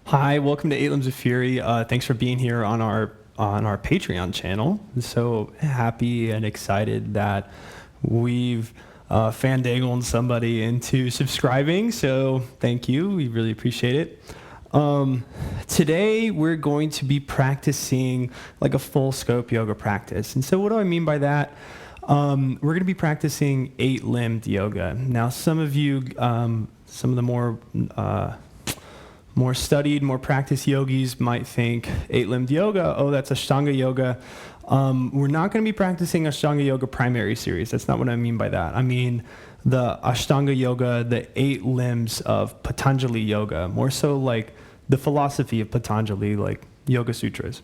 Hi, welcome to Eight Limbs of Fury. Thanks for being here on our Patreon channel. I'm so happy and excited that we've fandangled somebody into subscribing. So thank you. We really appreciate it. Today we're going to be practicing like a full scope yoga practice. And so what do I mean by that? We're going to be practicing 8-limbed yoga. Now, some of you, some of the more studied, more practiced yogis might think 8-limbed yoga, oh, that's Ashtanga yoga. We're not going to be practicing Ashtanga yoga primary series. That's not what I mean by that. I mean the Ashtanga yoga, the 8 limbs of Patanjali yoga, more so like the philosophy of Patanjali, like Yoga Sutras.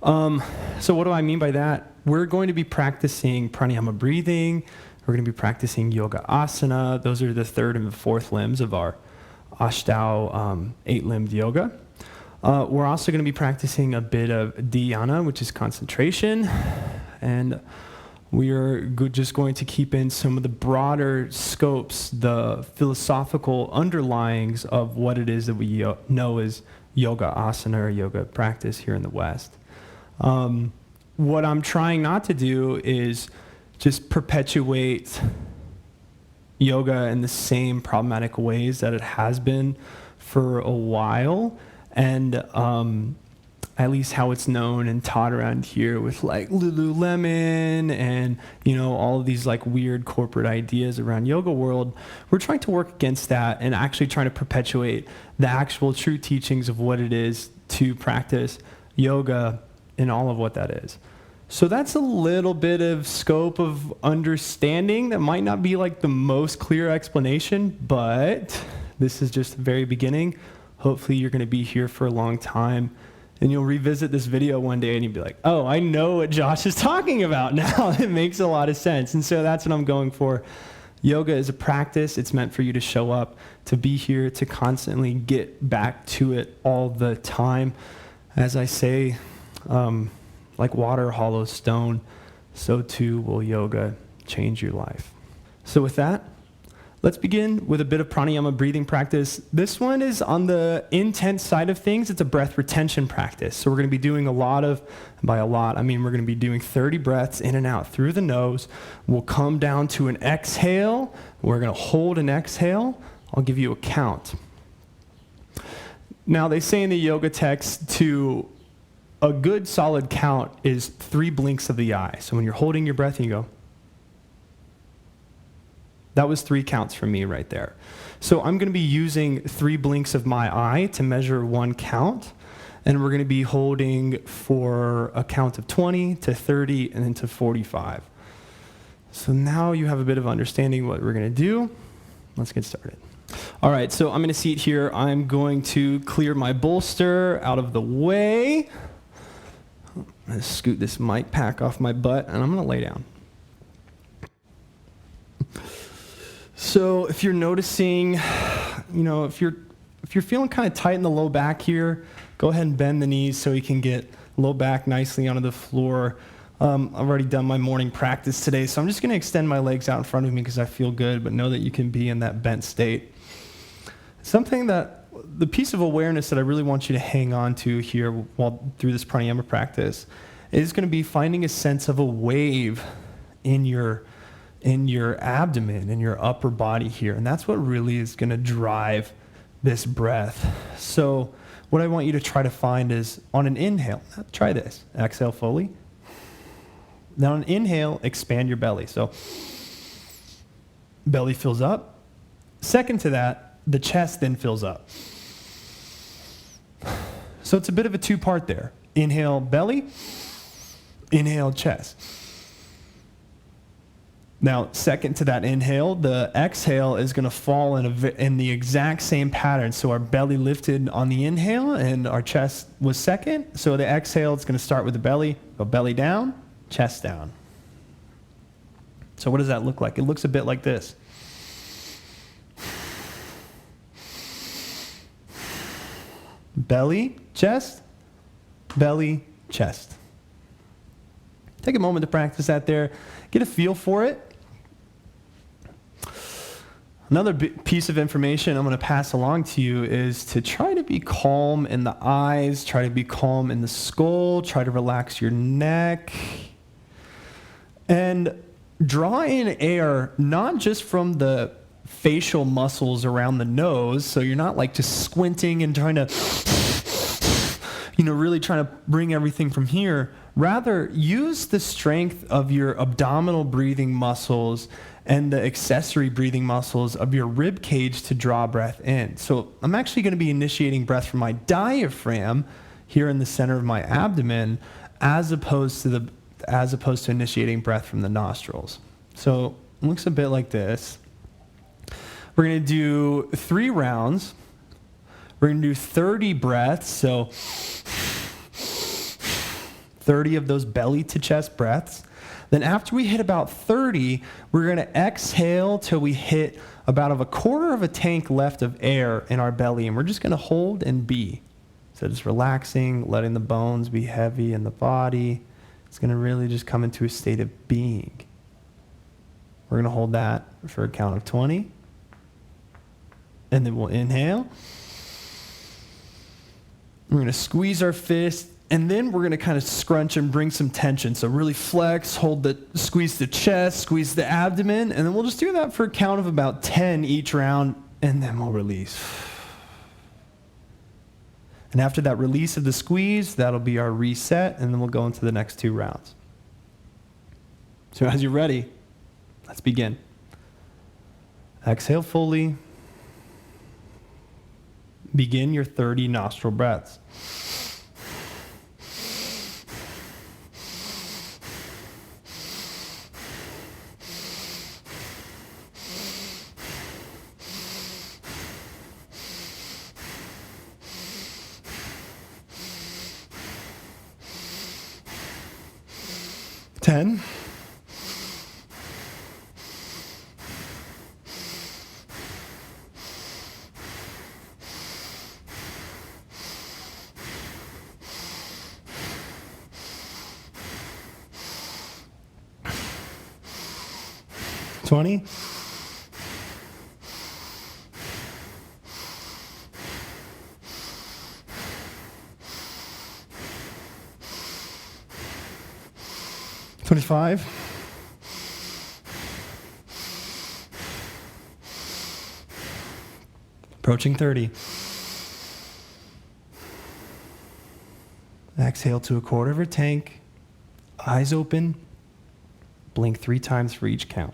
So what do I mean by that? We're going to be practicing pranayama breathing. We're going to be practicing yoga asana. Those are the 3rd and the 4th limbs of our Ashtau 8-limbed yoga. We're also going to be practicing a bit of dhyana, which is concentration. And we are just going to keep in some of the broader scopes, the philosophical underlyings of what it is that we know as yoga asana or yoga practice here in the West. What I'm trying not to do is just perpetuate yoga in the same problematic ways that it has been for a while, and at least how it's known and taught around here with like Lululemon and all of these like weird corporate ideas around yoga world. We're trying to work against that and actually trying to perpetuate the actual true teachings of what it is to practice yoga and all of what that is. So that's a little bit of scope of understanding that might not be like the most clear explanation, but this is just the very beginning. Hopefully you're going to be here for a long time and you'll revisit this video one day and you'll be like, oh, I know what Josh is talking about now. It makes a lot of sense. And so that's what I'm going for. Yoga is a practice. It's meant for you to show up, to be here, to constantly get back to it all the time. As I say, like water hollows stone, so too will yoga change your life. So with that, let's begin with a bit of pranayama breathing practice. This one is on the intense side of things. It's a breath retention practice. So we're going to be doing a lot of, by a lot, I mean we're going to be doing 30 breaths in and out through the nose. We'll come down to an exhale. We're going to hold an exhale. I'll give you a count. Now they say in the yoga text to a good solid count is 3 blinks of the eye. So when you're holding your breath, you go. That was 3 counts for me right there. So I'm going to be using 3 blinks of my eye to measure 1 count. And we're going to be holding for a count of 20 to 30 and then to 45. So now you have a bit of understanding what we're going to do. Let's get started. All right, so I'm going to seat here. I'm going to clear my bolster out of the way. I'm going to scoot this mic pack off my butt, and I'm going to lay down. So if you're noticing, if you're feeling kind of tight in the low back here, go ahead and bend the knees so you can get low back nicely onto the floor. I've already done my morning practice today, so I'm just going to extend my legs out in front of me because I feel good, but know that you can be in that bent state. Something that the piece of awareness that I really want you to hang on to here while through this pranayama practice is going to be finding a sense of a wave in your abdomen, in your upper body here. And that's what really is going to drive this breath. So what I want you to try to find is on an inhale, try this, exhale fully. Now on an inhale, expand your belly. So belly fills up. Second to that, the chest then fills up. So it's a bit of a 2-part there. Inhale, belly. Inhale, chest. Now, second to that inhale, the exhale is going to fall in the exact same pattern. So our belly lifted on the inhale and our chest was second. So the exhale is going to start with the belly, go belly down, chest down. So what does that look like? It looks a bit like this. Belly, chest, chest. Take a moment to practice that there. Get a feel for it. Another piece of information I'm going to pass along to you is to try to be calm in the eyes, try to be calm in the skull, try to relax your neck. And draw in air not just from the facial muscles around the nose, so you're not like just squinting and trying to, really trying to bring everything from here. Rather, use the strength of your abdominal breathing muscles and the accessory breathing muscles of your rib cage to draw breath in. So I'm actually going to be initiating breath from my diaphragm here in the center of my abdomen, as opposed to initiating breath from the nostrils. So it looks a bit like this. We're going to do 3 rounds. We're going to do 30 breaths, so 30 of those belly to chest breaths. Then after we hit about 30, we're going to exhale till we hit about a quarter of a tank left of air in our belly, and we're just going to hold and be. So just relaxing, letting the bones be heavy in the body. It's going to really just come into a state of being. We're going to hold that for a count of 20. And then we'll inhale. We're going to squeeze our fist, and then we're going to kind of scrunch and bring some tension. So really flex, squeeze the chest, squeeze the abdomen, and then we'll just do that for a count of about 10 each round, and then we'll release. And after that release of the squeeze, that'll be our reset, and then we'll go into the next 2 rounds. So as you're ready, let's begin. Exhale fully. Begin your 30 nostril breaths. Ten. 20. 25. 30. Exhale to a quarter of a tank. Eyes open. Blink 3 times for each count.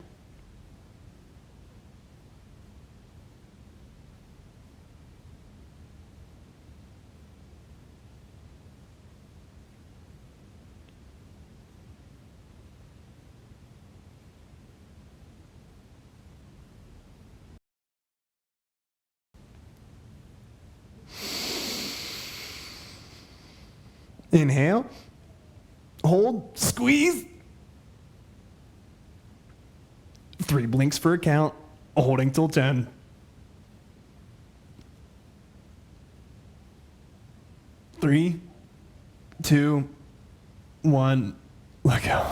Inhale, hold, squeeze. 3 blinks for a count, holding till 10. 3, 2, 1, let go.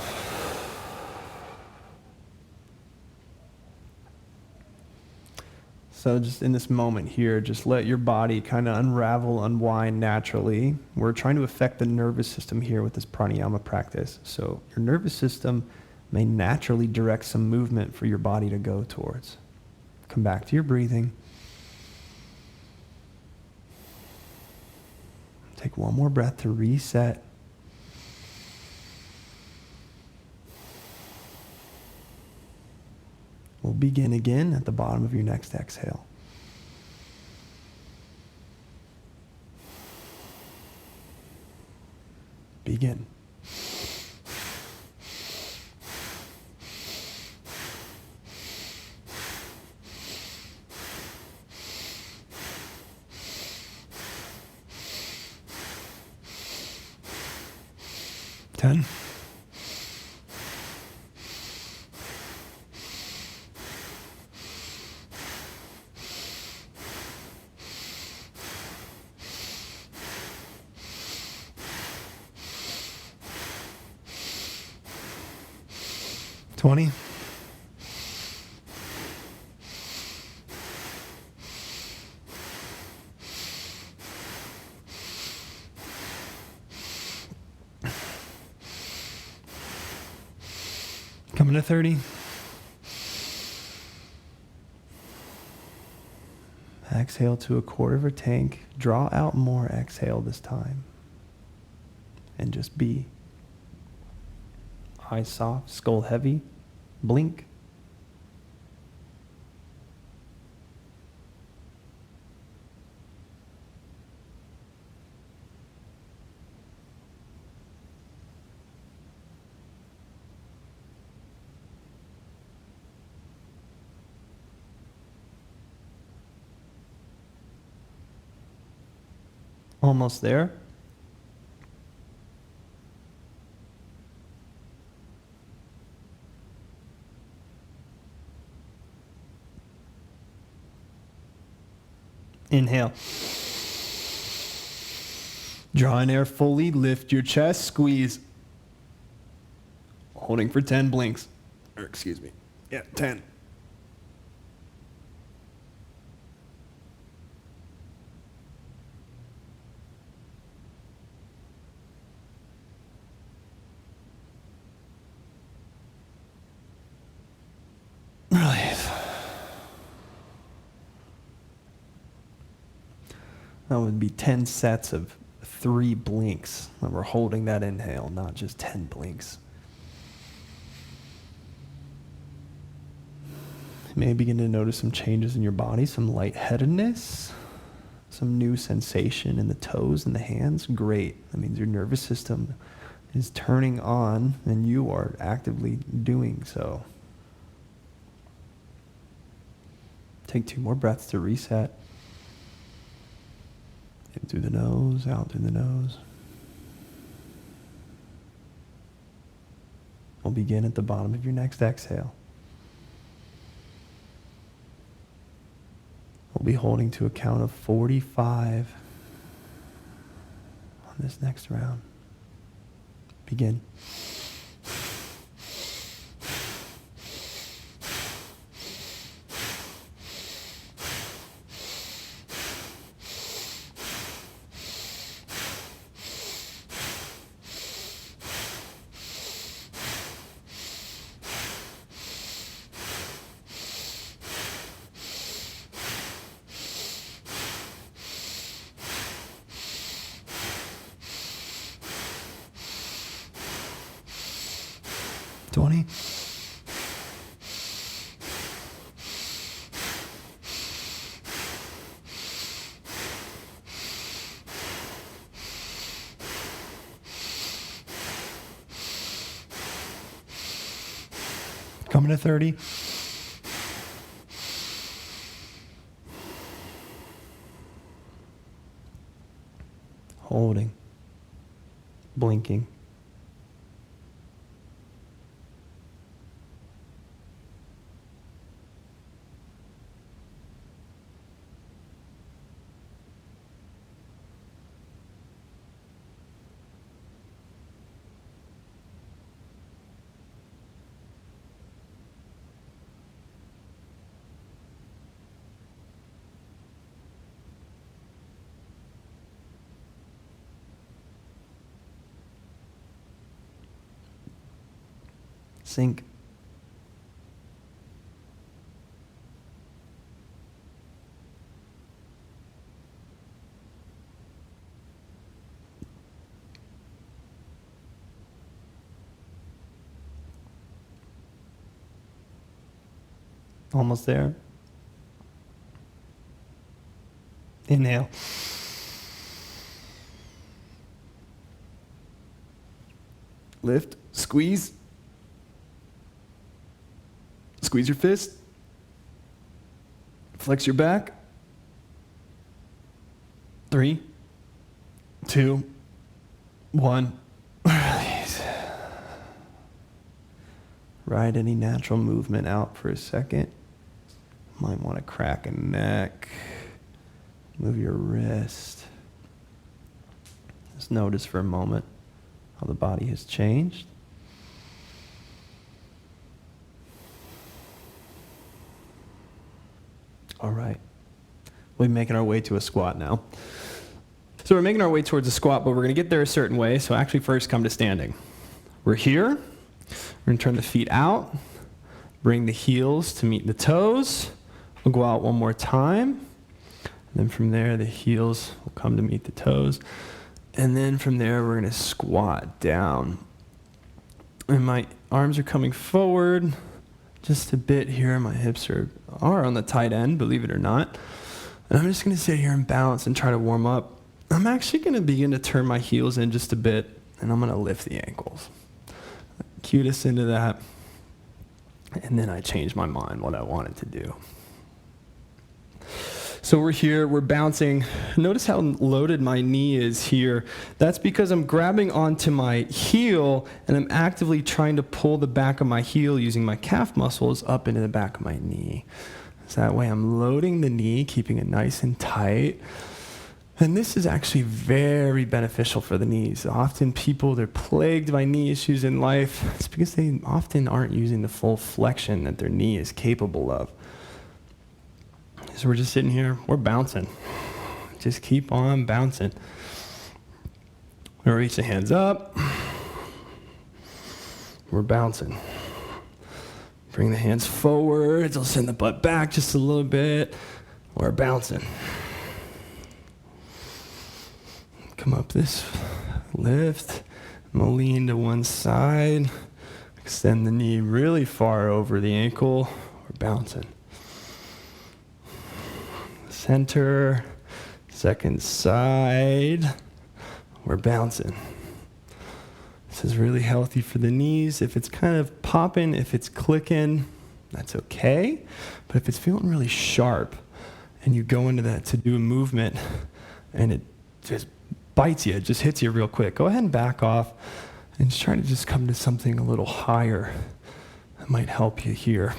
So just in this moment here, just let your body kind of unravel, unwind naturally. We're trying to affect the nervous system here with this pranayama practice. So your nervous system may naturally direct some movement for your body to go towards. Come back to your breathing. Take one more breath to reset. We'll begin again at the bottom of your next exhale. Begin. Ten. 20. Coming to 30. Exhale to a quarter of a tank. Draw out more. Exhale this time. And just be. Eyes soft, skull heavy. Blink. Almost there. Inhale. Draw in air fully, lift your chest, squeeze. Holding for 10 blinks. Or excuse me. Yeah, 10. Release. That would be 10 sets of 3 blinks. And we're holding that inhale, not just 10 blinks. You may begin to notice some changes in your body, some lightheadedness, some new sensation in the toes and the hands. Great. That means your nervous system is turning on and you are actively doing so. Take 2 more breaths to reset. In through the nose, out through the nose. We'll begin at the bottom of your next exhale. We'll be holding to a count of 45 on this next round. Begin. $20. Coming to 30. Holding. Blinking. Sink. Almost there. Inhale. Lift, squeeze. Squeeze your fist. Flex your back. 3, 2, 1. Release. Ride any natural movement out for a second. Might want to crack a neck. Move your wrist. Just notice for a moment how the body has changed. All right. We'll be making our way to a squat now. So we're making our way towards a squat, but we're going to get there a certain way. So actually first come to standing. We're here. We're going to turn the feet out, bring the heels to meet the toes. We'll go out one more time. Then from there, the heels will come to meet the toes. And then from there, we're going to squat down. And my arms are coming forward just a bit here. My hips are on the tight end, believe it or not. And I'm just going to sit here and bounce and try to warm up. I'm actually going to begin to turn my heels in just a bit, and I'm going to lift the ankles. Cue us into that. And then I change my mind what I wanted to do. So we're here, we're bouncing. Notice how loaded my knee is here. That's because I'm grabbing onto my heel and I'm actively trying to pull the back of my heel using my calf muscles up into the back of my knee. So that way I'm loading the knee, keeping it nice and tight. And this is actually very beneficial for the knees. Often people, they're plagued by knee issues in life. It's because they often aren't using the full flexion that their knee is capable of. So we're just sitting here, we're bouncing. Just keep on bouncing. We'll reach the hands up. We're bouncing. Bring the hands forward. They'll send the butt back just a little bit. We're bouncing. Come up this, lift. I'm going to lean to one side. Extend the knee really far over the ankle. We're bouncing. Center, second side, we're bouncing. This is really healthy for the knees. If it's kind of popping, if it's clicking, that's okay. But if it's feeling really sharp and you go into that to do a movement and it just bites you, it just hits you real quick, go ahead and back off and just try to just come to something a little higher. That might help you here.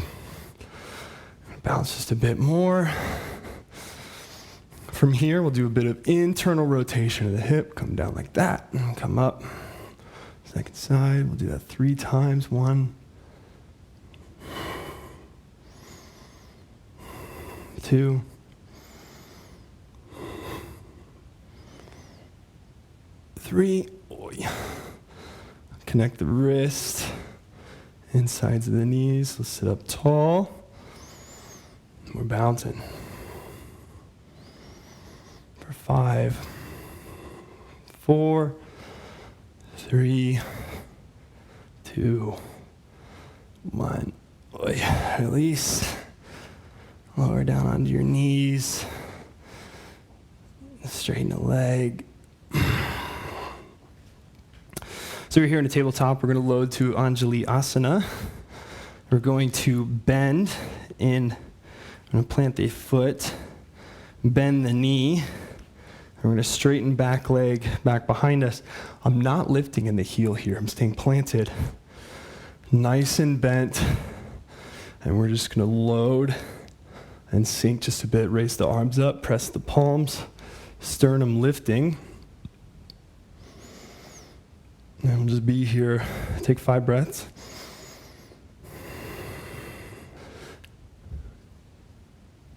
Bounce just a bit more. From here, we'll do a bit of internal rotation of the hip. Come down like that, and come up. Second side, we'll do that 3 times. 1, 2, 3. Connect the wrist, insides of the knees. Let's sit up tall. We're bouncing. For 5, 4, 3, 2, 1. Release. Lower down onto your knees. Straighten the leg. So we're here in a tabletop. We're going to load to Anjali Asana. We're going to bend in. I'm going to plant the foot, bend the knee. We're going to straighten back leg back behind us. I'm not lifting in the heel here. I'm staying planted. Nice and bent. And we're just going to load and sink just a bit. Raise the arms up. Press the palms. Sternum lifting. And we'll just be here. Take 5 breaths.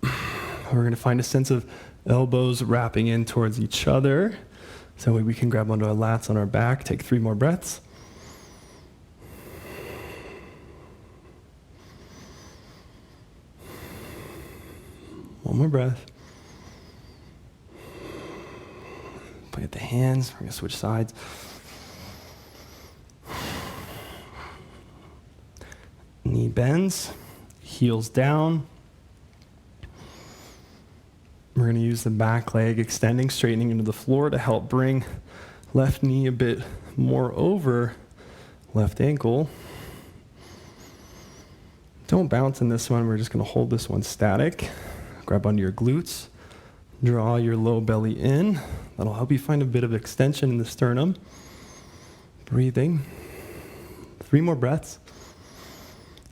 We're going to find a sense of elbows wrapping in towards each other. So that way we can grab onto our lats on our back. Take 3 more breaths. One more breath. Play at the hands. We're going to switch sides. Knee bends. Heels down. We're going to use the back leg extending, straightening into the floor to help bring left knee a bit more over left ankle. Don't bounce in this one. We're just going to hold this one static. Grab onto your glutes. Draw your low belly in. That'll help you find a bit of extension in the sternum. Breathing. 3 more breaths.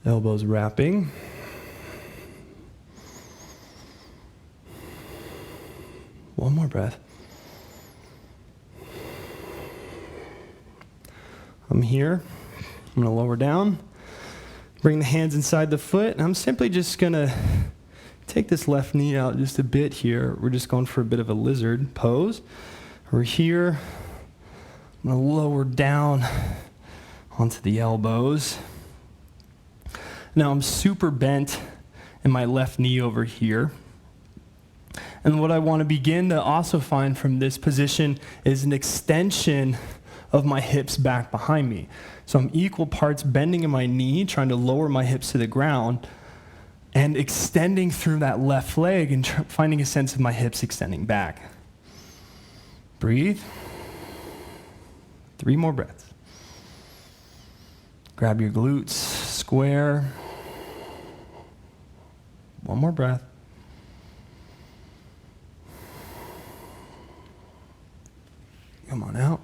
Elbows wrapping. One more breath. I'm here. I'm going to lower down. Bring the hands inside the foot. And I'm simply just going to take this left knee out just a bit here. We're just going for a bit of a lizard pose. We're here. I'm going to lower down onto the elbows. Now I'm super bent in my left knee over here. And what I want to begin to also find from this position is an extension of my hips back behind me. So I'm equal parts bending in my knee, trying to lower my hips to the ground, and extending through that left leg and finding a sense of my hips extending back. Breathe. 3 more breaths. Grab your glutes, square. 1 more breath. Come on out.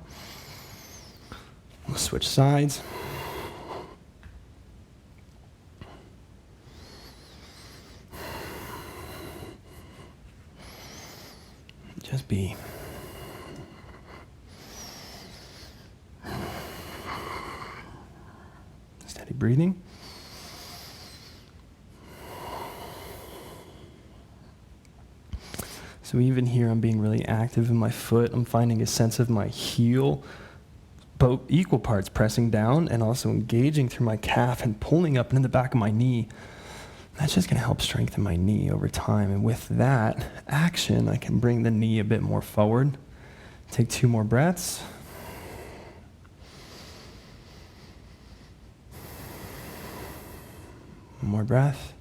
We'll switch sides. Just be. Steady breathing. So even here, I'm being really active in my foot. I'm finding a sense of my heel, both equal parts pressing down and also engaging through my calf and pulling up into the back of my knee. That's just going to help strengthen my knee over time. And with that action, I can bring the knee a bit more forward. Take 2 more breaths. One more breath.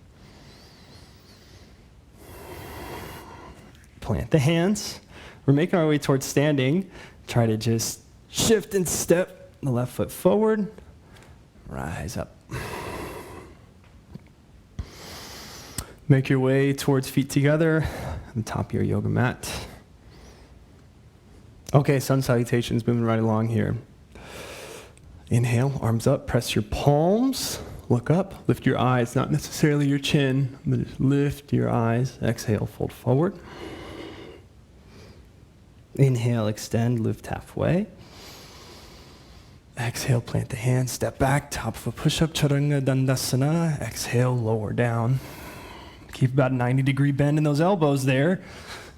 Plant the hands. We're making our way towards standing. Try to just shift and step the left foot forward. Rise up. Make your way towards feet together on the top of your yoga mat. Okay, sun salutations, moving right along here. Inhale, arms up, press your palms, look up, lift your eyes, not necessarily your chin, but just lift your eyes. Exhale, fold forward. Inhale, extend, lift halfway. Exhale, plant the hands, step back, top of a push-up, Chaturanga Dandasana. Exhale, lower down. Keep about a 90-degree bend in those elbows there.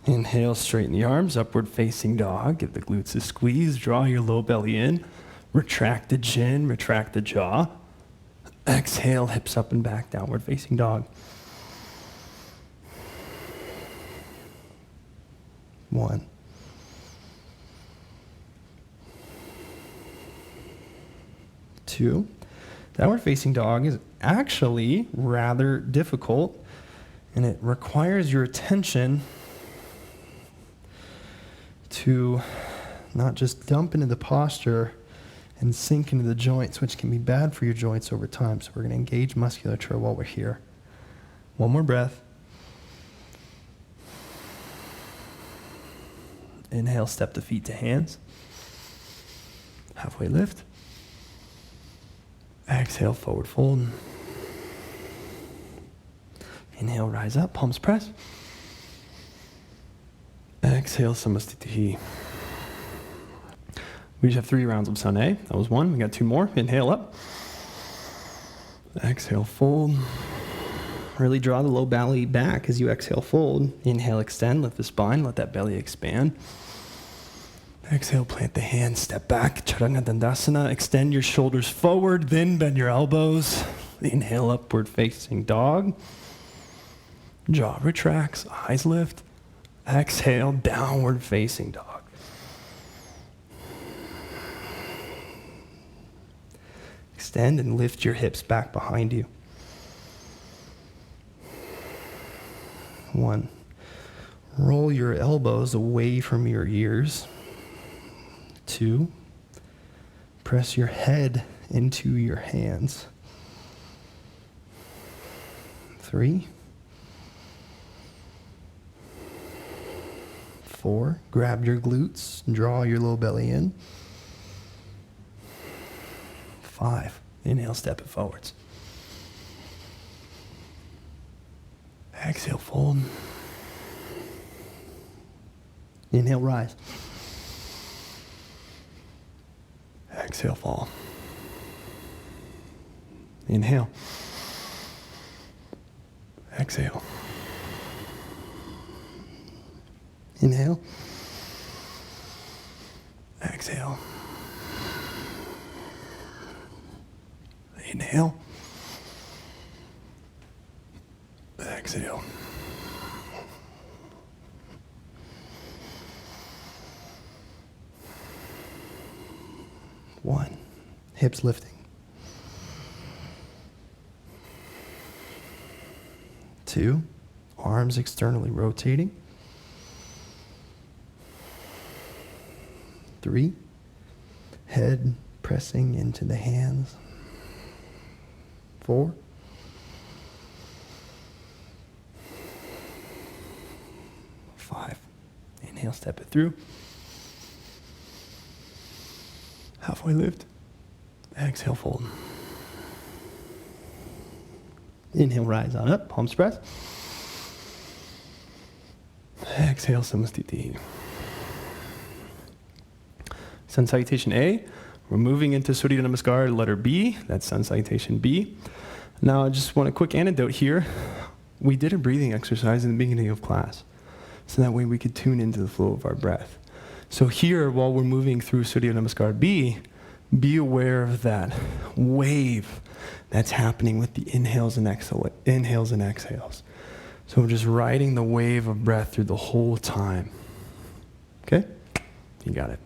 Inhale, straighten the arms, upward facing dog. Give the glutes a squeeze, draw your low belly in. Retract the chin, retract the jaw. Exhale, hips up and back, downward facing dog. 1. 2. Downward facing dog is actually rather difficult, and it requires your attention to not just dump into the posture and sink into the joints, which can be bad for your joints over time. So we're going to engage musculature while we're here. 1 more breath. Inhale, step the feet to hands. Halfway lift. Exhale, forward fold. Inhale, rise up, palms press. Exhale, Samastitihi. We just have 3 rounds of Sun A. That was 1. We got 2 more. Inhale up. Exhale, fold. Really draw the low belly back as you exhale, fold. Inhale, extend, lift the spine, let that belly expand. Exhale, plant the hands, step back, Chaturanga Dandasana. Extend your shoulders forward, then bend your elbows. Inhale, upward facing dog. Jaw retracts, eyes lift. Exhale, downward facing dog. Extend and lift your hips back behind you. 1. Roll your elbows away from your ears. 2. Press your head into your hands. 3. 4. Grab your glutes, draw your low belly in. 5. Inhale, step it forwards. Exhale, fold. Inhale, rise. Exhale, fall. Inhale. Exhale. Inhale. Exhale. Inhale. Exhale. One, hips lifting. Two, arms externally rotating. Three, head pressing into the hands. Four, five. Inhale, step it through. Halfway lift. Exhale, fold. Inhale, rise on up, palms press. Exhale, Samastiti. Sun Salutation A. We're moving into Surya Namaskar, letter B. That's Sun Salutation B. Now, I just want a quick anecdote here. We did a breathing exercise in the beginning of class, so that way we could tune into the flow of our breath. So here, while we're moving through Surya Namaskar B, be aware of that wave that's happening with the inhales and exhales. So we're just riding the wave of breath through the whole time. Okay? You got it.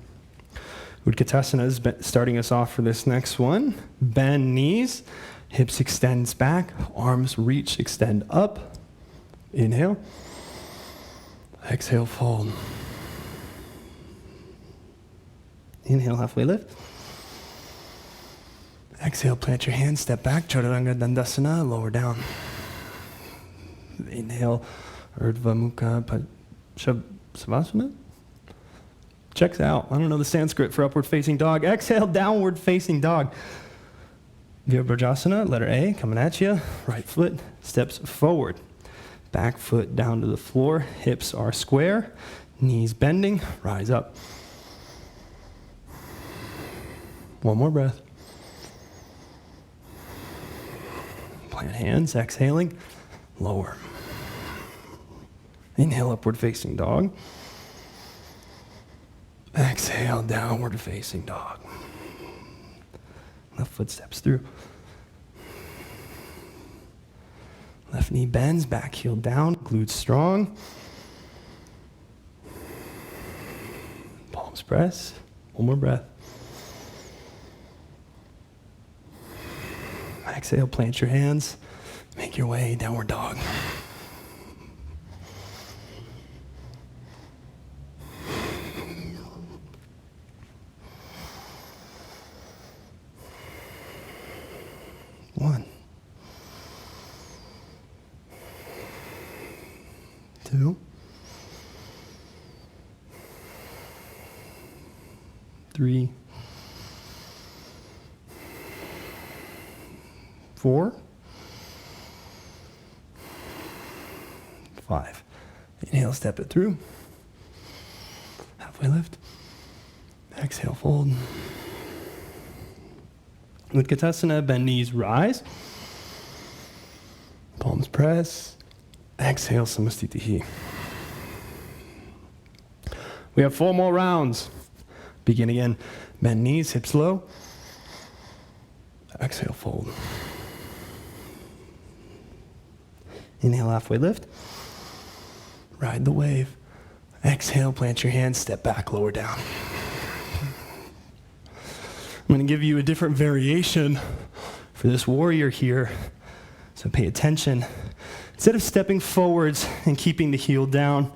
Utkatasana is starting us off for this next one. Bend knees, hips extends back, arms reach, extend up. Inhale. Exhale, fold. Inhale, halfway lift. Exhale, plant your hands, step back, Chaturanga Dandasana, lower down. Inhale, Urdhva Mukha Savasana. Checks out. I don't know the Sanskrit for upward facing dog. Exhale, downward facing dog. Virabhajasana, letter A, coming at you. Right foot steps forward. Back foot down to the floor. Hips are square. Knees bending. Rise up. One more breath. Plant hands, exhaling, lower. Inhale, upward facing dog. Exhale, downward facing dog. Left foot steps through. Left knee bends, back heel down, glutes strong. Palms press. One more breath. Exhale, plant your hands. Make your way, downward dog. One. Two. Three. 4, 5. Inhale, step it through. Halfway lift. Exhale, fold. Utkatasana, bend knees, rise. Palms press. Exhale, Samastitihi. We have 4 more rounds. Begin again. Bend knees, hips low. Exhale, fold. Inhale, halfway lift. Ride the wave. Exhale, plant your hands, step back, lower down. I'm going to give you a different variation for this warrior here, so pay attention. Instead of stepping forwards and keeping the heel down,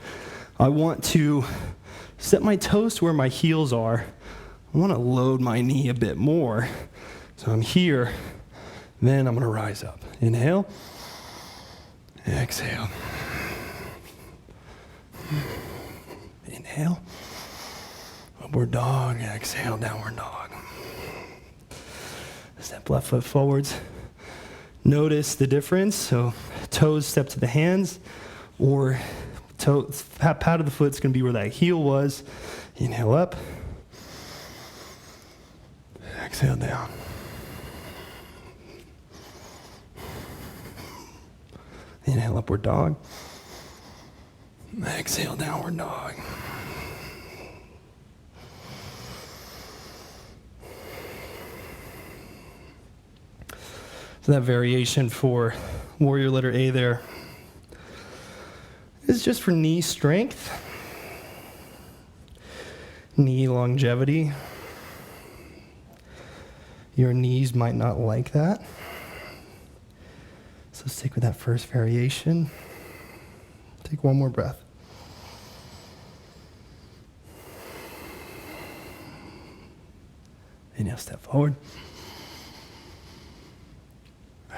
I want to set my toes to where my heels are. I want to load my knee a bit more. So I'm here, then I'm going to rise up. Inhale. Exhale. Inhale. Upward dog. Exhale, downward dog. Step left foot forwards. Notice the difference. So toes step to the hands, or pat of the foot is going to be where that heel was. Inhale up. Exhale down. Inhale, upward dog. Exhale, downward dog. So that variation for warrior letter A there is just for knee strength, knee longevity. Your knees might not like that. So stick with that first variation. Take one more breath. Inhale, step forward.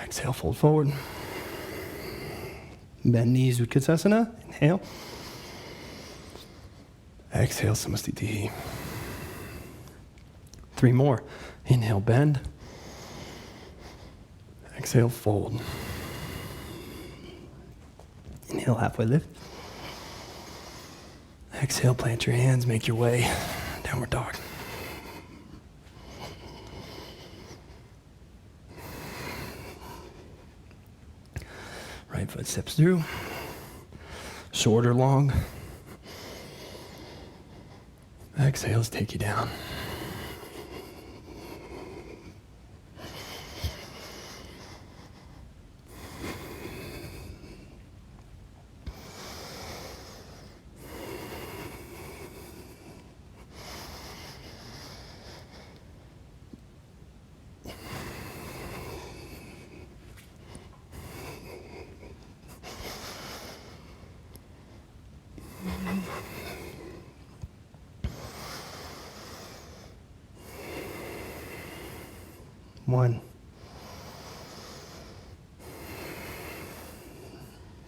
Exhale, fold forward. Bend knees, Utkatasana. Inhale. Exhale, Samastiti. 3 more. Inhale, bend. Exhale, fold. Inhale, halfway lift. Exhale, plant your hands, make your way. Downward dog. Right foot steps through. Short or long. Exhales take you down. One,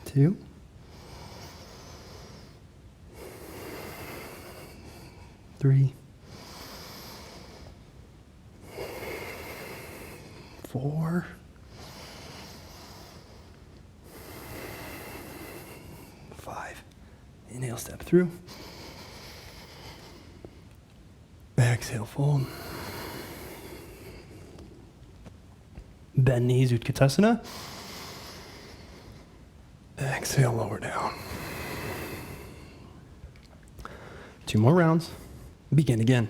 2, 3, 4, 5. Inhale, step through. Exhale, fold. Bend knees, Utkatasana. Exhale, lower down. 2 more rounds. Begin again.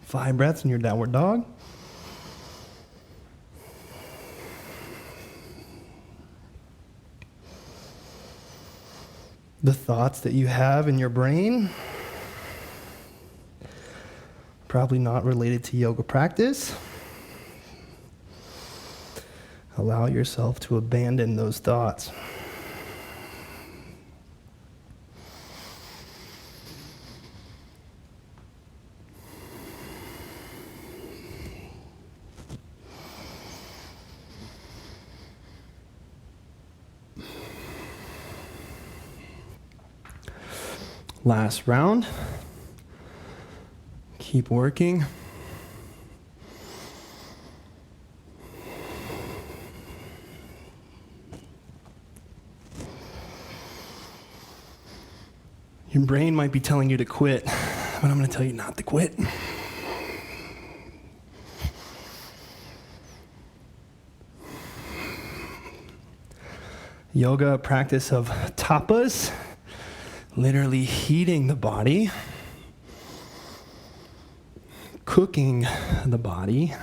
Five breaths in your downward dog. The thoughts that you have in your brain, probably not related to yoga practice. Allow yourself to abandon those thoughts. Last round. Keep working. Your brain might be telling you to quit, but I'm going to tell you not to quit. Yoga, practice of tapas, literally heating the body, cooking the body.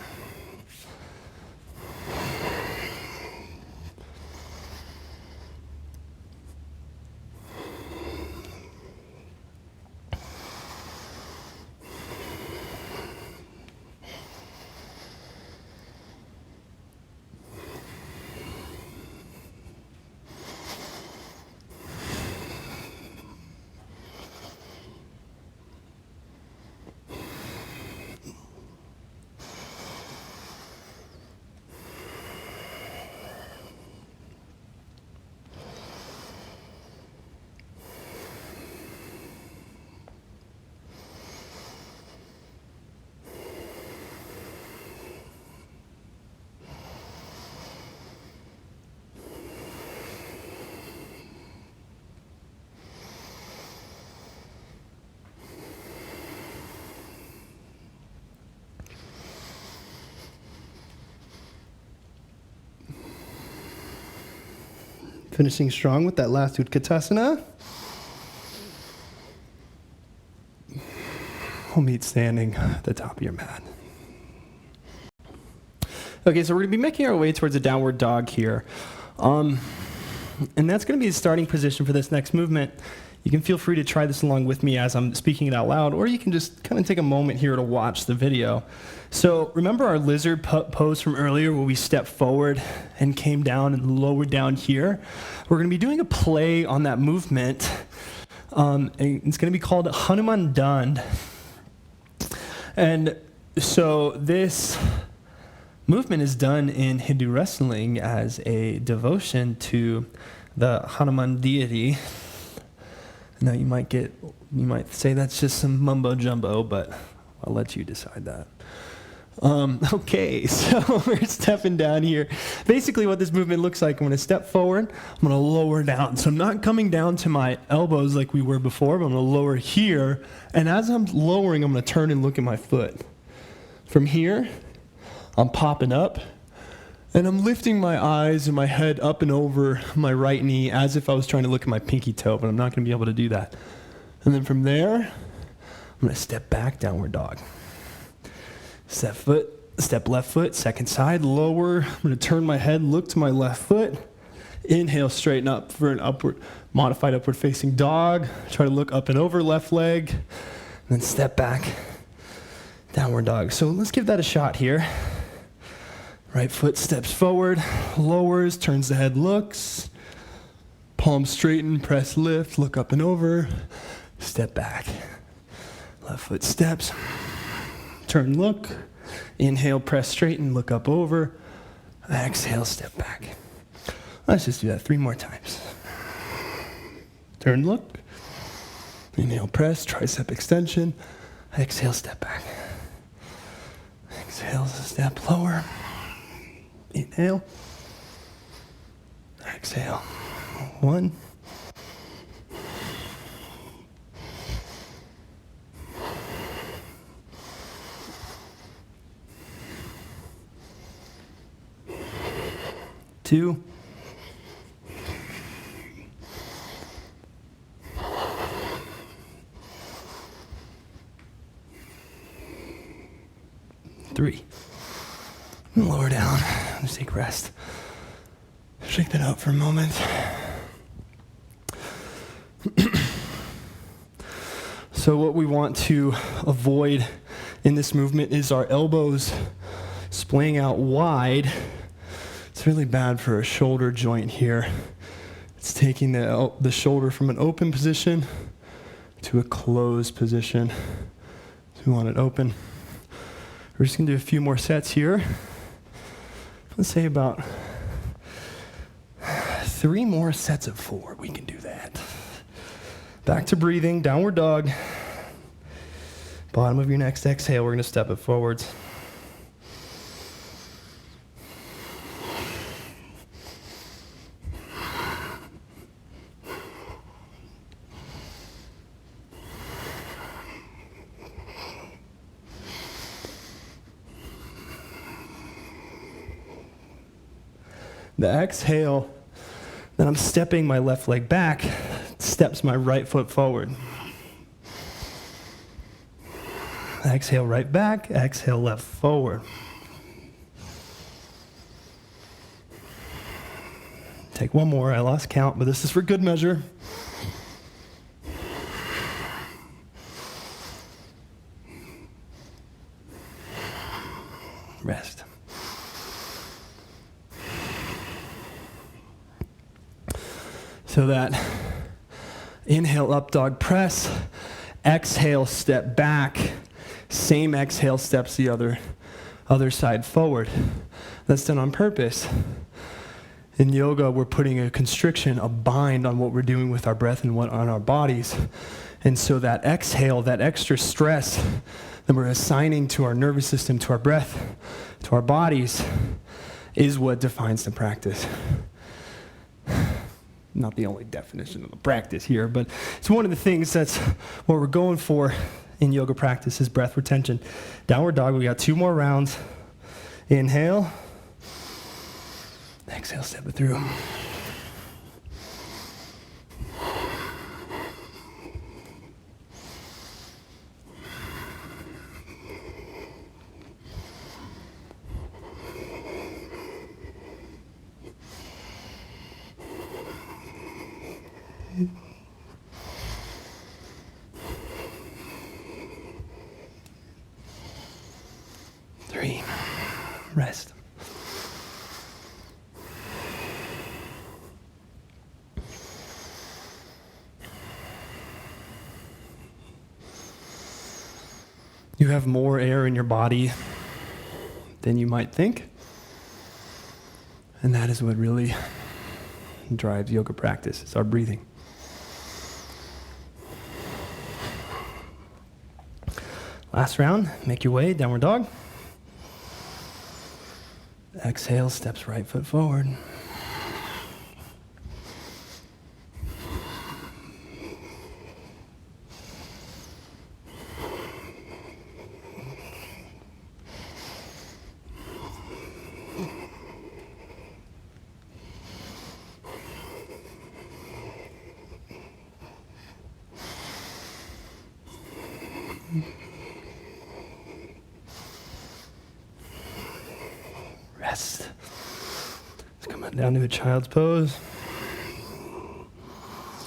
Finishing strong with that last Utkatasana. We'll meet standing at the top of your mat. Okay, so we're going to be making our way towards a downward dog here. And that's going to be the starting position for this next movement. You can feel free to try this along with me as I'm speaking it out loud, or you can just kind of take a moment here to watch the video. So remember our lizard pose from earlier where we stepped forward and came down and lowered down here? We're going to be doing a play on that movement. And it's going to be called Hanuman Dand. And so this movement is done in Hindu wrestling as a devotion to the Hanuman deity. Now you might say that's just some mumbo jumbo, but I'll let you decide that. Okay, so we're stepping down here. Basically what this movement looks like, I'm going to step forward, I'm going to lower down. So I'm not coming down to my elbows like we were before, but I'm going to lower here. And as I'm lowering, I'm going to turn and look at my foot. From here, I'm popping up, and I'm lifting my eyes and my head up and over my right knee as if I was trying to look at my pinky toe, but I'm not going to be able to do that. And then from there, I'm going to step back, downward dog. Step left foot, second side, lower. I'm going to turn my head, look to my left foot. Inhale, straighten up for an modified upward facing dog. Try to look up and over left leg. And then step back, downward dog. So let's give that a shot here. Right foot steps forward, lowers, turns the head, looks. Palms straighten, press, lift, look up and over. Step back. Left foot steps. Turn, look. Inhale, press, straighten, look up, over. Exhale, step back. Let's just do that 3 more times. Turn, look. Inhale, press, tricep extension. Exhale, step back. Exhale, step lower. Inhale. Exhale. 1. 2. 3. And lower down. Just take rest. Shake that out for a moment. So what we want to avoid in this movement is our elbows splaying out wide. It's really bad for a shoulder joint here. It's taking the shoulder from an open position to a closed position. So we want it open. We're just going to do a few more sets here. Let's say about 3 more sets of 4. We can do that. Back to breathing, downward dog. Bottom of your next exhale, we're going to step it forwards. The exhale, then I'm stepping my left leg back, steps my right foot forward. Exhale, right back, exhale, left forward. Take 1 more, I lost count, but this is for good measure. Rest. So that inhale, up dog press, exhale, step back, same exhale, steps the other side forward. That's done on purpose. In yoga, we're putting a constriction, a bind on what we're doing with our breath and on our bodies. And so that exhale, that extra stress that we're assigning to our nervous system, to our breath, to our bodies, is what defines the practice. Not the only definition of the practice here, but it's one of the things that's what we're going for in yoga practice is breath retention. Downward dog, we got 2 more rounds. Inhale. Exhale, step it through. 3. Rest. You have more air in your body than you might think. And that is what really drives yoga practice. It's our breathing. Last round, make your way, downward dog. Exhale, steps right foot forward. Rest. Let's come on down to a child's pose. You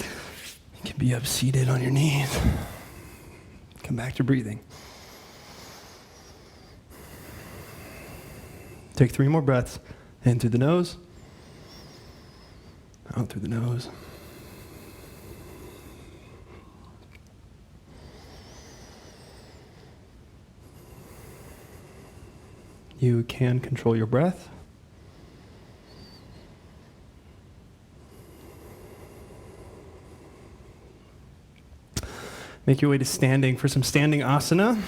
can be up seated on your knees. Come back to breathing. Take 3 more breaths. In through the nose. Out through the nose. You can control your breath. Make your way to standing for some standing asana.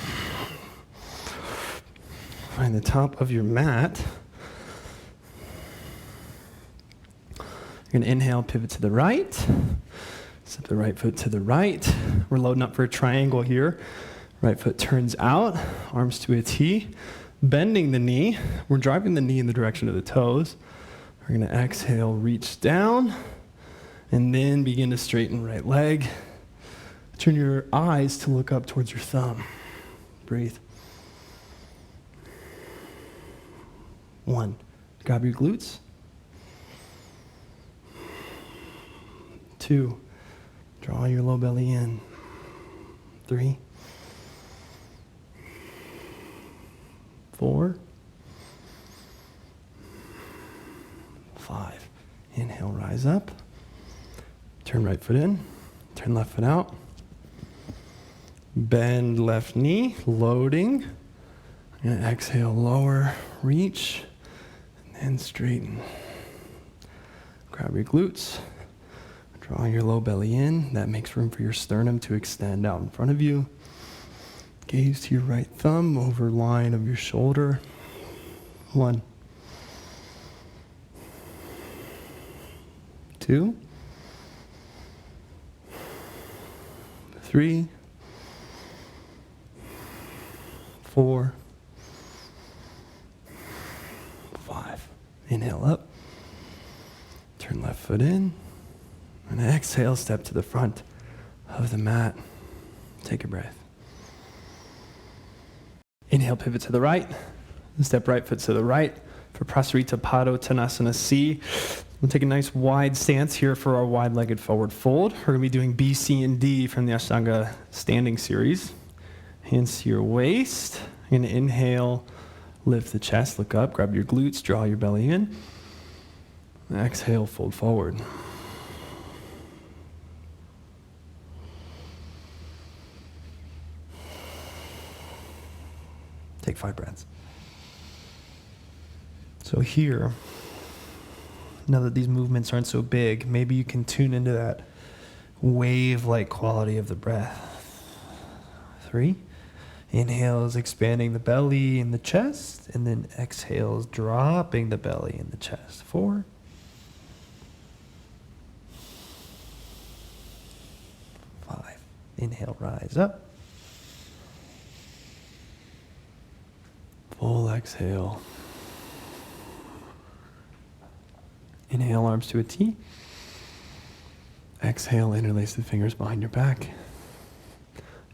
Find the top of your mat. You're going to inhale, pivot to the right. Step the right foot to the right. We're loading up for a triangle here. Right foot turns out, arms to a T. Bending the knee. We're driving the knee in the direction of the toes. We're going to exhale, reach down, and then begin to straighten right leg. Turn your eyes to look up towards your thumb. Breathe. 1. Grab your glutes. 2. Draw your low belly in. 3. 4. 5. Inhale, rise up. Turn right foot in. Turn left foot out. Bend left knee, loading. I'm going to exhale, lower, reach, and then straighten. Grab your glutes. Draw your low belly in. That makes room for your sternum to extend out in front of you. Gaze to your right thumb over line of your shoulder. 1. 2. 3. 4. 5. Inhale up. Turn left foot in. And exhale, step to the front of the mat. Take a breath. Inhale, pivot to the right. Step right foot to the right for Prasarita Padottanasana C. We'll take a nice wide stance here for our wide-legged forward fold. We're going to be doing B, C, and D from the Ashtanga standing series. Hands to your waist. You're going to inhale, lift the chest, look up, grab your glutes, draw your belly in. Exhale, fold forward. Take 5 breaths. So here, now that these movements aren't so big, maybe you can tune into that wave-like quality of the breath. 3. Inhale is expanding the belly and the chest, and then exhale is dropping the belly and the chest. 4. 5. Inhale, rise up. Full exhale. Inhale, arms to a T. Exhale, interlace the fingers behind your back.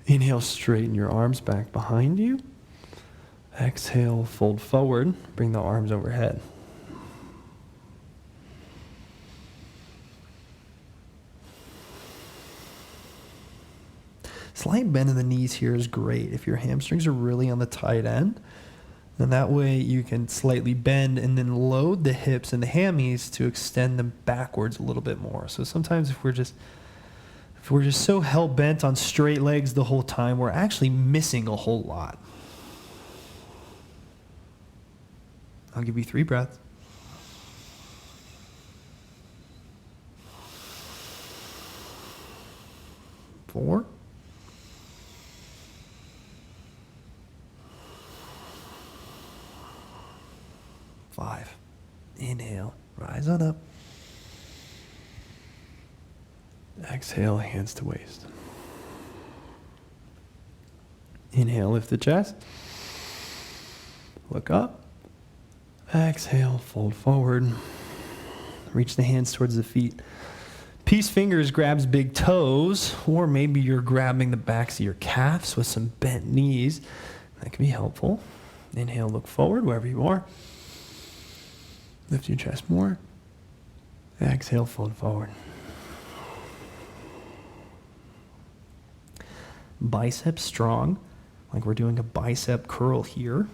Inhale, straighten your arms back behind you. Exhale, fold forward, bring the arms overhead. Slight bend in the knees here is great. If your hamstrings are really on the tight end, then that way you can slightly bend and then load the hips and the hammies to extend them backwards a little bit more. So sometimes if we're just so hell-bent on straight legs the whole time, we're actually missing a whole lot. I'll give you 3 breaths. 4. 5. Inhale, rise on up. Exhale, hands to waist. Inhale, lift the chest. Look up. Exhale, fold forward. Reach the hands towards the feet. Peace fingers grabs big toes, or maybe you're grabbing the backs of your calves with some bent knees. That can be helpful. Inhale, look forward wherever you are. Lift your chest more. Exhale, fold forward. Biceps strong, like we're doing a bicep curl here.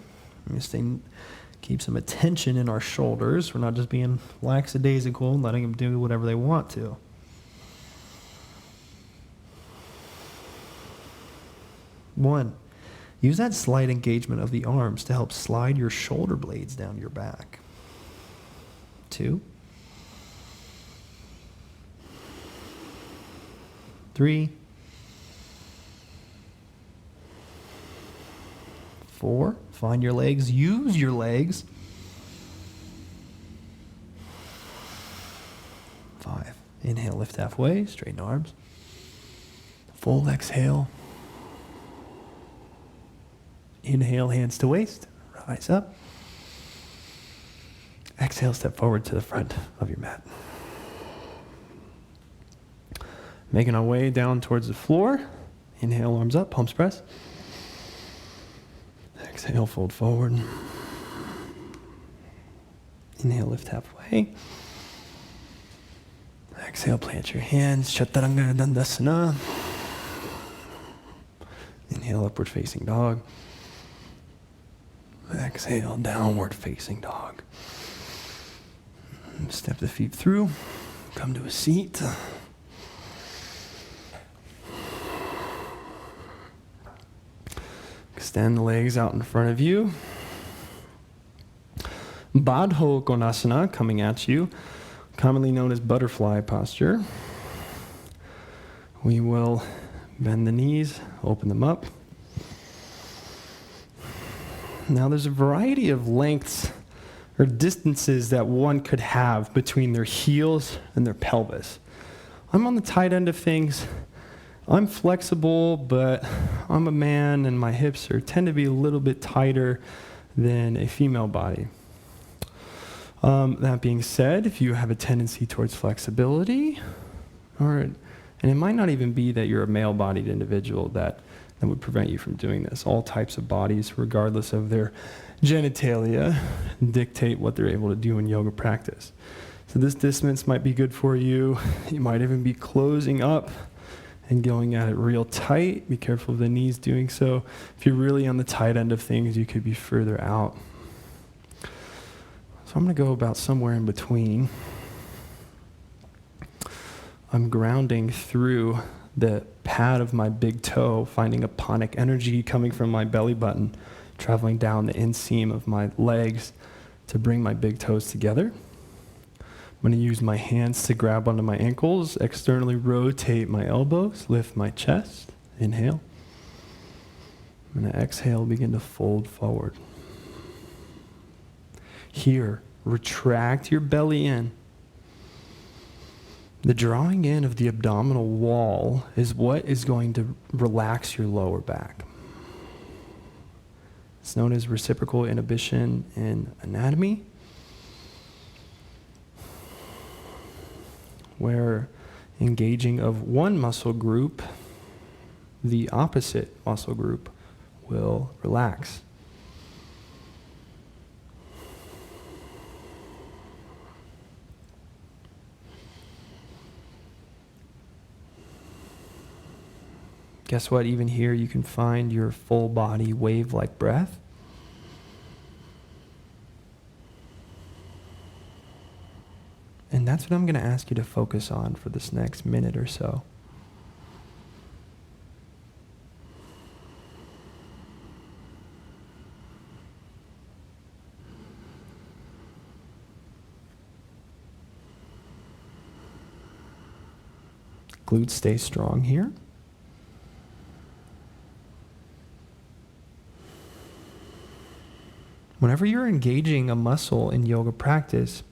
Keep some attention in our shoulders. We're not just being lackadaisical and letting them do whatever they want to. One, use that slight engagement of the arms to help slide your shoulder blades down your back. 2, 3, 4, find your legs, use your legs. 5, inhale, lift halfway, straighten arms. Full exhale. Inhale, hands to waist, rise up. Exhale, step forward to the front of your mat. Making our way down towards the floor. Inhale, arms up, palms press. Exhale, fold forward. Inhale, lift halfway. Exhale, plant your hands. Chaturanga Dandasana. Inhale, upward facing dog. Exhale, downward facing dog. Step the feet through. Come to a seat. Extend the legs out in front of you. Baddha Konasana coming at you, commonly known as butterfly posture. We will bend the knees, open them up. Now there's a variety of lengths or distances that one could have between their heels and their pelvis. I'm on the tight end of things. I'm flexible, but I'm a man and my hips tend to be a little bit tighter than a female body. That being said, if you have a tendency towards flexibility, and it might not even be that you're a male-bodied individual that would prevent you from doing this. All types of bodies, regardless of their genitalia, dictate what they're able to do in yoga practice. So this distance might be good for you. You might even be closing up and going at it real tight. Be careful of the knees doing so. If you're really on the tight end of things, you could be further out. So I'm going to go about somewhere in between. I'm grounding through the pad of my big toe, finding a ponic energy coming from my belly button, traveling down the inseam of my legs to bring my big toes together. I'm going to use my hands to grab onto my ankles, externally rotate my elbows, lift my chest. Inhale. I'm going to exhale, begin to fold forward. Here, retract your belly in. The drawing in of the abdominal wall is what is going to relax your lower back. It's known as reciprocal inhibition in anatomy, where engaging of one muscle group, the opposite muscle group will relax. Guess what? Even here you can find your full body wave-like breath. And that's what I'm going to ask you to focus on for this next minute or so. Glutes stay strong here. Whenever you're engaging a muscle in yoga practice,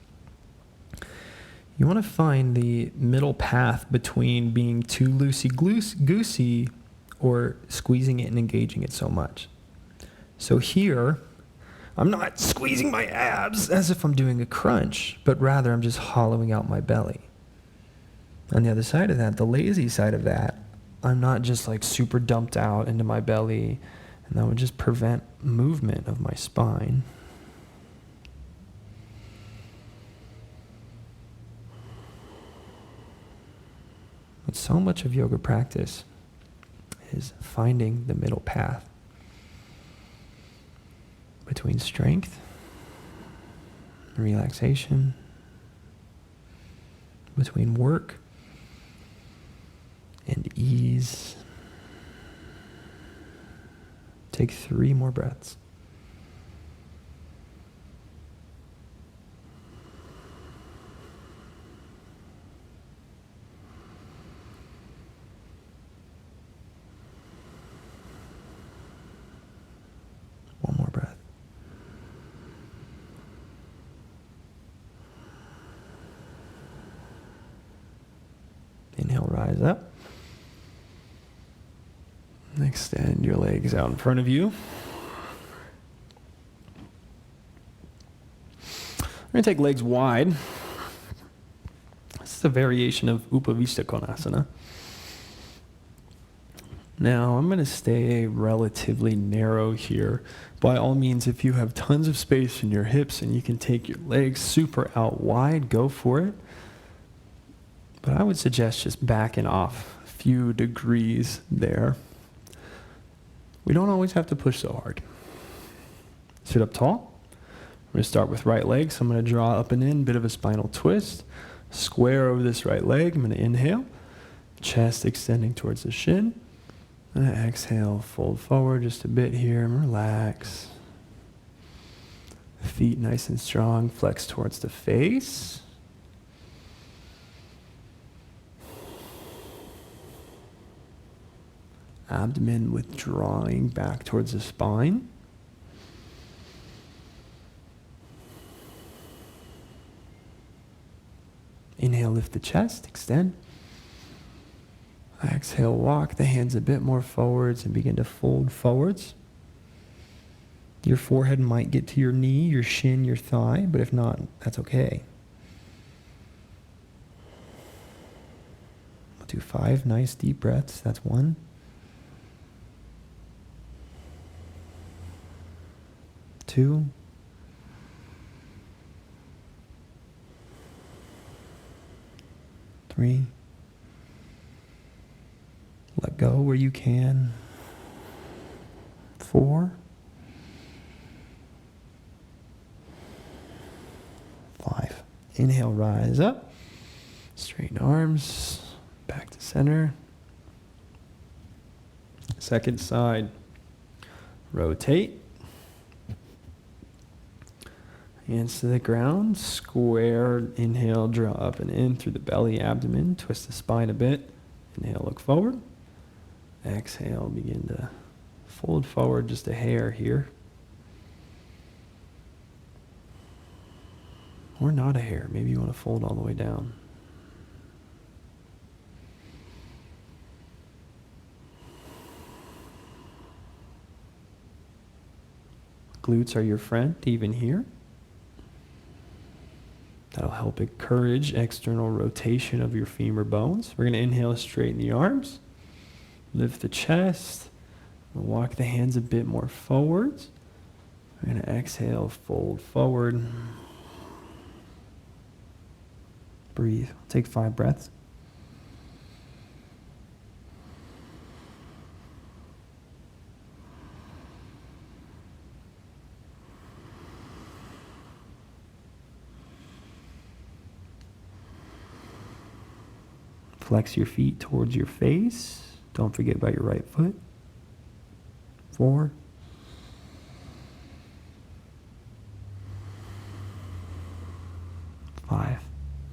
you want to find the middle path between being too loosey-goosey or squeezing it and engaging it so much. So here, I'm not squeezing my abs as if I'm doing a crunch, but rather I'm just hollowing out my belly. On the other side of that, the lazy side of that, I'm not just like super dumped out into my belly, and that would just prevent movement of my spine. But so much of yoga practice is finding the middle path between strength and relaxation, between work and ease. Take 3 more breaths. One more breath. Inhale, rise up. Extend your legs out in front of you. We're going to take legs wide. This is a variation of Upavishta Konasana. Now, I'm going to stay relatively narrow here. By all means, if you have tons of space in your hips and you can take your legs super out wide, go for it. But I would suggest just backing off a few degrees there. We don't always have to push so hard. Sit up tall. I'm going to start with right leg, so I'm going to draw up and in, bit of a spinal twist. Square over this right leg. I'm going to inhale. Chest extending towards the shin. And exhale, fold forward just a bit here and relax. Feet nice and strong, flex towards the face. Abdomen withdrawing back towards the spine. Inhale, lift the chest, extend. Exhale, walk the hands a bit more forwards and begin to fold forwards. Your forehead might get to your knee, your shin, your thigh, but if not, that's okay. We'll do 5 nice deep breaths. That's 1. 2. 3. Let go where you can. 4. 5. Inhale, rise up. Straighten arms. Back to center. Second side. Rotate. Hands to the ground. Square. Inhale, draw up and in through the belly, abdomen. Twist the spine a bit. Inhale, look forward. Exhale, begin to fold forward just a hair here. Or not a hair. Maybe you want to fold all the way down. Glutes are your friend, even here. That'll help encourage external rotation of your femur bones. We're going to inhale, straighten the arms. Lift the chest. We'll walk the hands a bit more forwards. We're going to exhale, fold forward. Breathe. Take 5 breaths. Flex your feet towards your face. Don't forget about your right foot. 4. 5.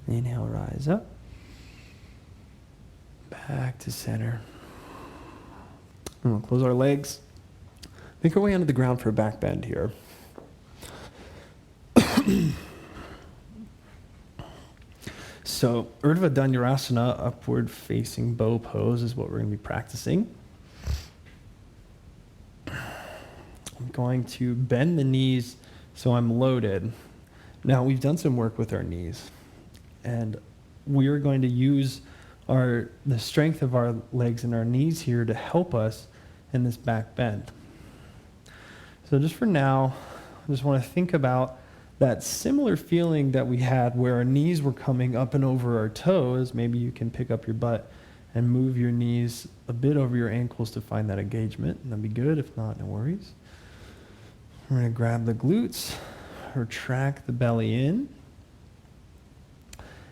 Inhale, rise up. Back to center. And we'll close our legs. Make our way onto the ground for a back bend here. So, Urdhva Dhanurasana, upward facing bow pose is what we're going to be practicing. I'm going to bend the knees so I'm loaded. Now, we've done some work with our knees, and we're going to use the strength of our legs and our knees here to help us in this back bend. So just for now, I just want to think about that similar feeling that we had where our knees were coming up and over our toes. Maybe you can pick up your butt and move your knees a bit over your ankles to find that engagement. That'd be good. If not, no worries. We're going to grab the glutes, retract the belly in.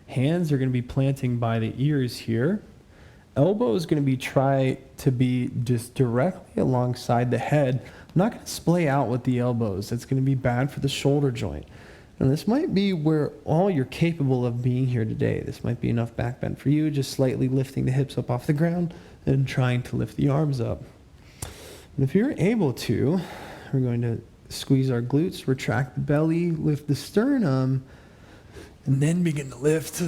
Hands are going to be planting by the ears here. Elbow is going to try to be just directly alongside the head. I'm not going to splay out with the elbows. That's going to be bad for the shoulder joint. And this might be where all you're capable of being here today. This might be enough back bend for you, just slightly lifting the hips up off the ground and trying to lift the arms up. And if you're able to, we're going to squeeze our glutes, retract the belly, lift the sternum, and then begin to lift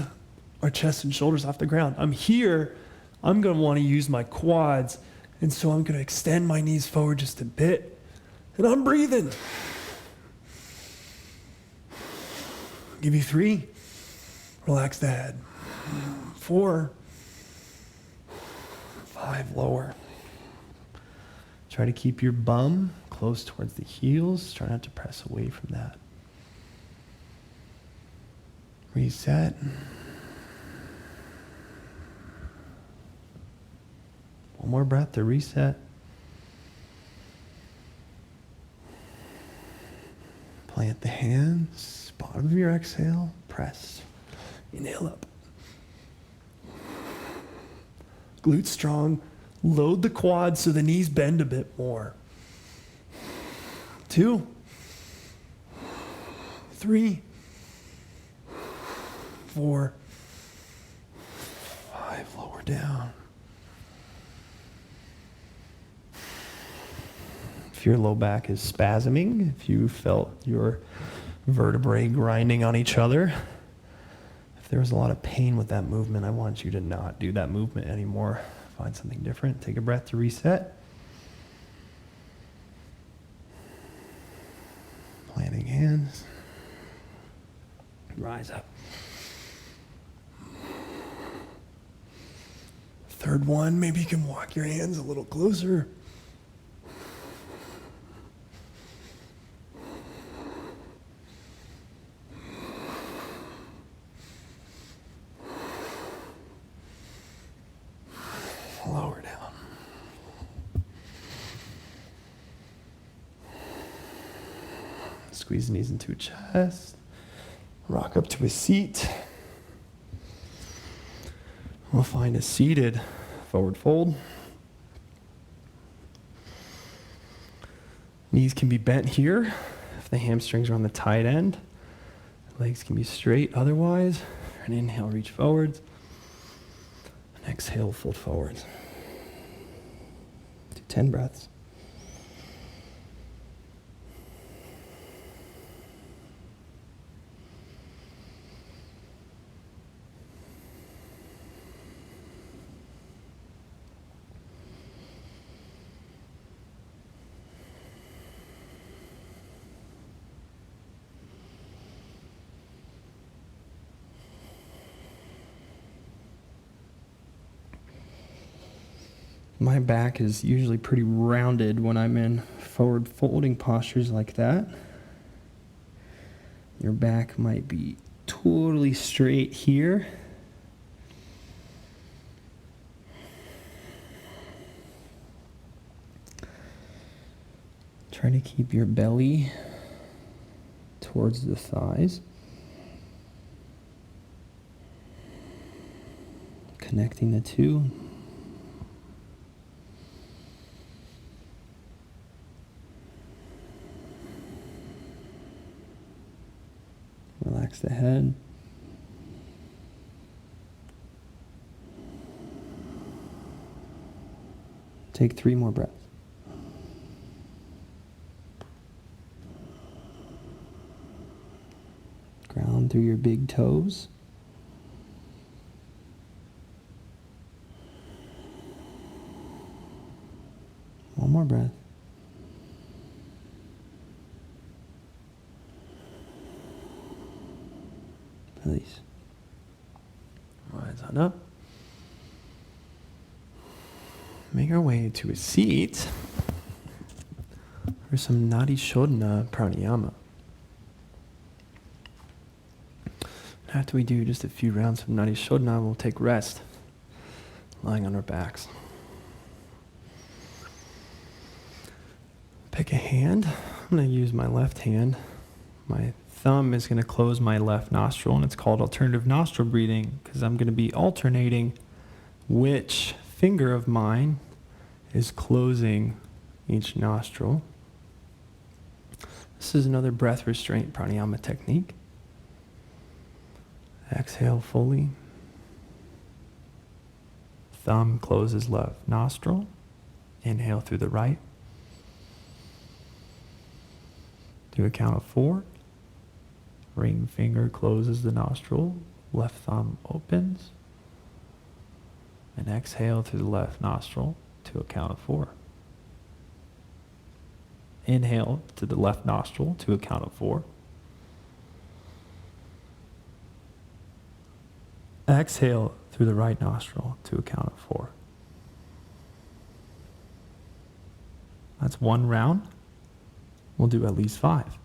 our chest and shoulders off the ground. I'm here. I'm going to want to use my quads, and so I'm going to extend my knees forward just a bit, and I'm breathing. Give you 3. Relax the head. 4. 5, lower. Try to keep your bum close towards the heels. Try not to press away from that. Reset. One more breath to reset. Plant the hands, bottom of your exhale, press. Inhale up. Glutes strong. Load the quads so the knees bend a bit more. 2. 3. 4. 5, lower down. If your low back is spasming, if you felt your vertebrae grinding on each other, if there was a lot of pain with that movement, I want you to not do that movement anymore. Find something different. Take a breath to reset. Planting hands. Rise up. Third one, maybe you can walk your hands a little closer. Lower down. Squeeze the knees into your chest. Rock up to a seat. We'll find a seated forward fold. Knees can be bent here if the hamstrings are on the tight end. Legs can be straight otherwise. And inhale, reach forwards. And exhale, fold forwards. Do 10 breaths. My back is usually pretty rounded when I'm in forward folding postures like that. Your back might be totally straight here. Try to keep your belly towards the thighs. connecting the two. Relax the head. Take 3 more breaths. Ground through your big toes. One more breath. Release. Rise on up. Make our way to a seat for some Nadi Shodhana pranayama. After we do just a few rounds of Nadi Shodhana, we'll take rest, lying on our backs. Pick a hand. I'm going to use my left hand. My thumb is going to close my left nostril, and it's called alternative nostril breathing because I'm going to be alternating which finger of mine is closing each nostril. This is another breath restraint pranayama technique. Exhale fully. Thumb closes left nostril. Inhale through the right. Do a count of 4. Ring finger closes the nostril. Left thumb opens. And exhale through the left nostril to a count of 4. Inhale to the left nostril to a count of 4. Exhale through the right nostril to a count of 4. That's 1 round. We'll do at least 5.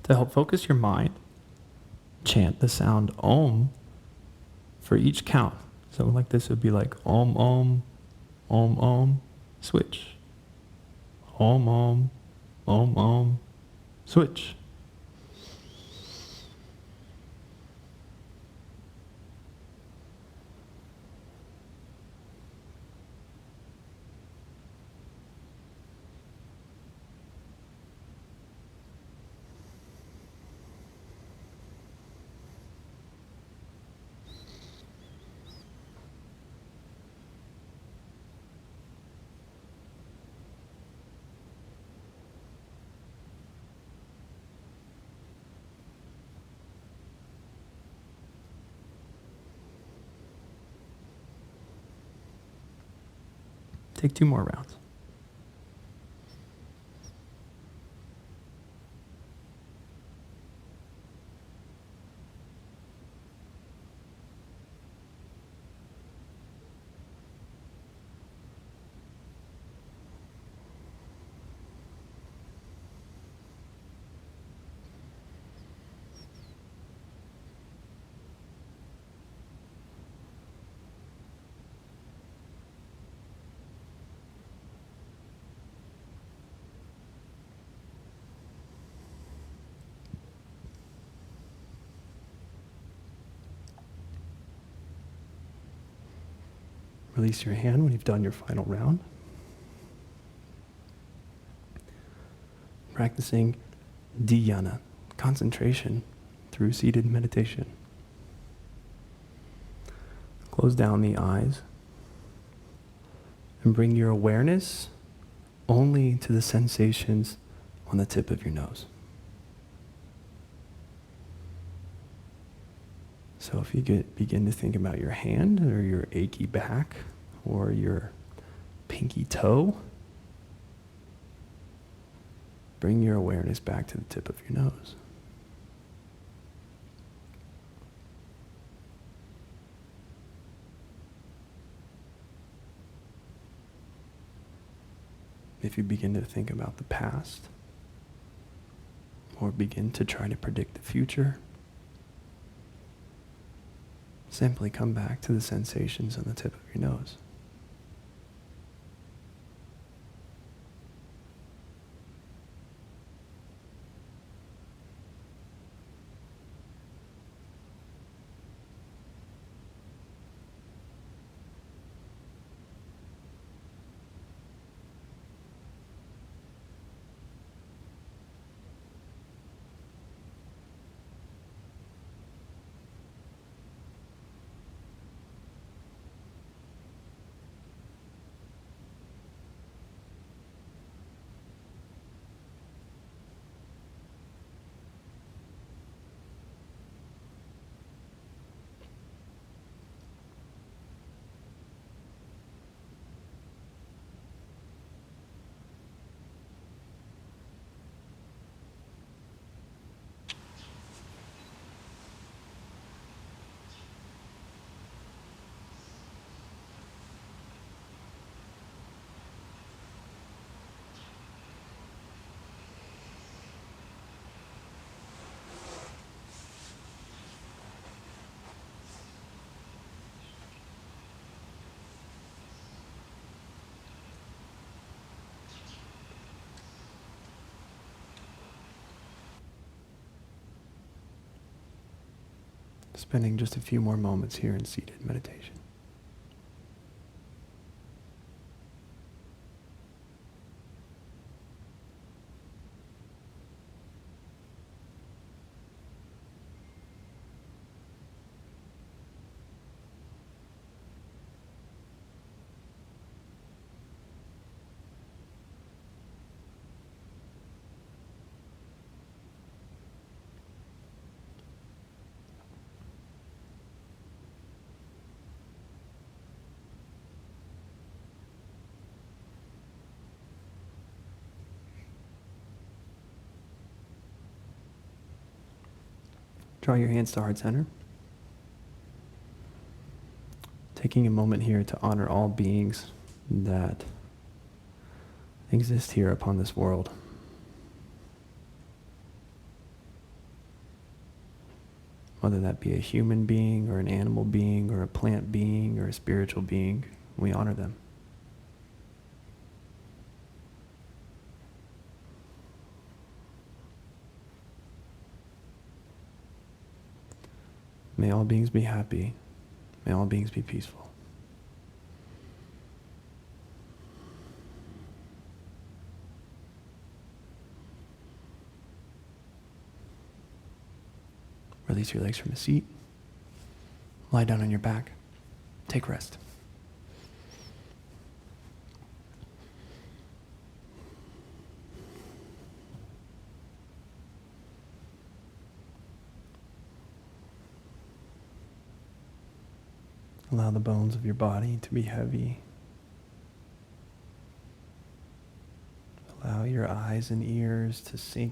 To help focus your mind, chant the sound Om for each count. So like this would be like Om Om, Om Om, switch. Om Om, Om Om, switch. Take 2 more rounds. Release your hand when you've done your final round. Practicing dhyana, concentration through seated meditation. Close down the eyes and bring your awareness only to the sensations on the tip of your nose. So if you begin to think about your hand or your achy back or your pinky toe, bring your awareness back to the tip of your nose. If you begin to think about the past, or begin to try to predict the future. Simply come back to the sensations on the tip of your nose. Spending just a few more moments here in seated meditation. Draw your hands to heart center. Taking a moment here to honor all beings that exist here upon this world. Whether that be a human being or an animal being or a plant being or a spiritual being, we honor them. May all beings be happy. May all beings be peaceful. Release your legs from the seat. Lie down on your back. Take rest. Allow the bones of your body to be heavy. Allow your eyes and ears to sink